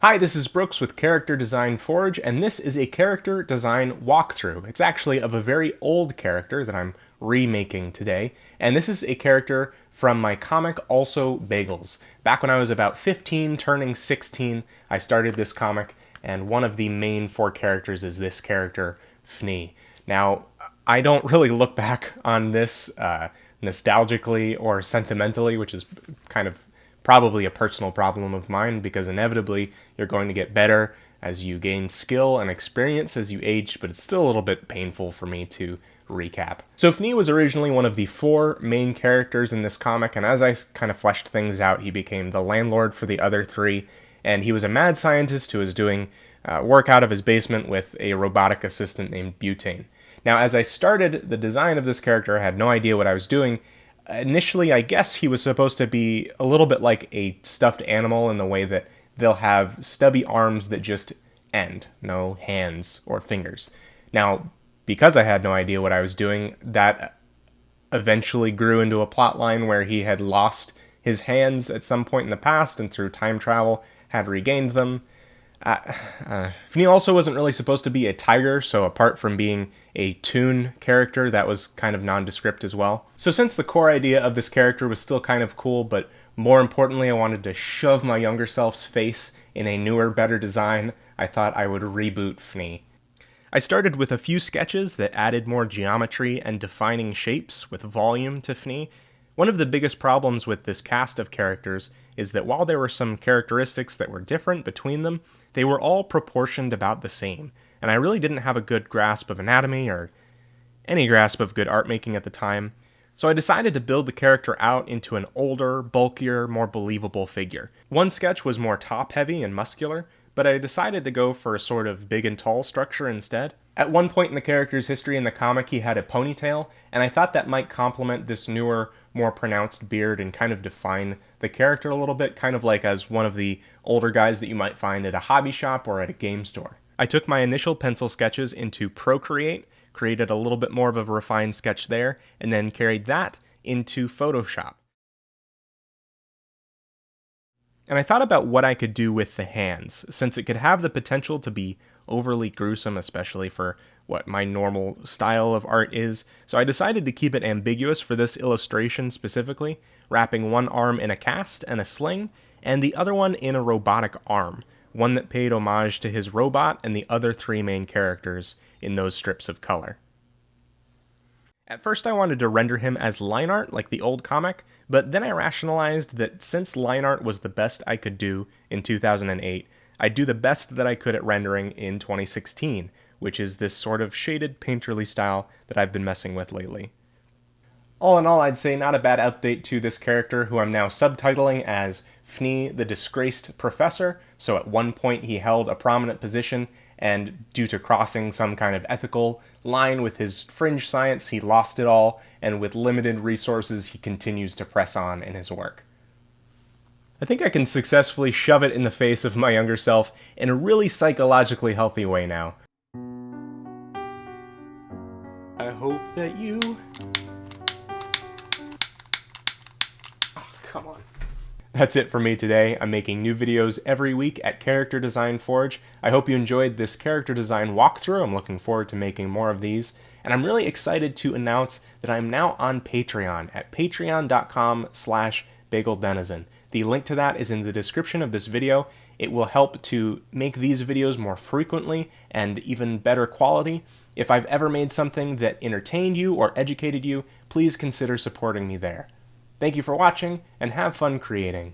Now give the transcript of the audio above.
Hi, this is Brooks with Character Design Forge, and this is a character design walkthrough. It's actually of a very old character that I'm remaking today, and this is a character from my comic Also Bagels. Back when I was about 15, turning 16, I started this comic, and one of the main four characters is this character, Phni. Now, I don't really look back on this nostalgically or sentimentally, which is kind of probably a personal problem of mine because inevitably you're going to get better as you gain skill and experience as you age, but it's still a little bit painful for me to recap. So Phni was originally one of the four main characters in this comic, and as I kind of fleshed things out, he became the landlord for the other three, and he was a mad scientist who was doing work out of his basement with a robotic assistant named Butane. Now, as I started the design of this character, I had no idea what I was doing. Initially, I guess he was supposed to be a little bit like a stuffed animal in the way that they'll have stubby arms that just end, no hands or fingers. Now, because I had no idea what I was doing, that eventually grew into a plot line where he had lost his hands at some point in the past and through time travel had regained them. Phni also wasn't really supposed to be a tiger, so apart from being a toon character, that was kind of nondescript as well. So since the core idea of this character was still kind of cool, but more importantly I wanted to shove my younger self's face in a newer, better design, I thought I would reboot Phni. I started with a few sketches that added more geometry and defining shapes with volume to Phni. One of the biggest problems with this cast of characters is that while there were some characteristics that were different between them, they were all proportioned about the same, and I really didn't have a good grasp of anatomy or any grasp of good art making at the time, so I decided to build the character out into an older, bulkier, more believable figure. One sketch was more top-heavy and muscular, but I decided to go for a sort of big and tall structure instead. At one point in the character's history in the comic, he had a ponytail, and I thought that might complement this newer, more pronounced beard and kind of define the character a little bit, kind of like as one of the older guys that you might find at a hobby shop or at a game store. I took my initial pencil sketches into Procreate, created a little bit more of a refined sketch there, and then carried that into Photoshop. And I thought about what I could do with the hands, since it could have the potential to be overly gruesome, especially for what my normal style of art is, so I decided to keep it ambiguous for this illustration specifically, wrapping one arm in a cast and a sling, and the other one in a robotic arm, one that paid homage to his robot and the other three main characters in those strips of color. At first I wanted to render him as line art like the old comic, but then I rationalized that since line art was the best I could do in 2008, I'd do the best that I could at rendering in 2016, which is this sort of shaded painterly style that I've been messing with lately. All in all, I'd say not a bad update to this character, who I'm now subtitling as Phni the Disgraced Professor, so at one point he held a prominent position, and due to crossing some kind of ethical line with his fringe science, he lost it all, and with limited resources he continues to press on in his work. I think I can successfully shove it in the face of my younger self in a really psychologically healthy way now. I hope that you... Oh, come on. That's it for me today. I'm making new videos every week at Character Design Forge. I hope you enjoyed this character design walkthrough. I'm looking forward to making more of these. And I'm really excited to announce that I'm now on Patreon at patreon.com/bageldenizen. The link to that is in the description of this video. It will help to make these videos more frequently and even better quality. If I've ever made something that entertained you or educated you, please consider supporting me there. Thank you for watching, and have fun creating.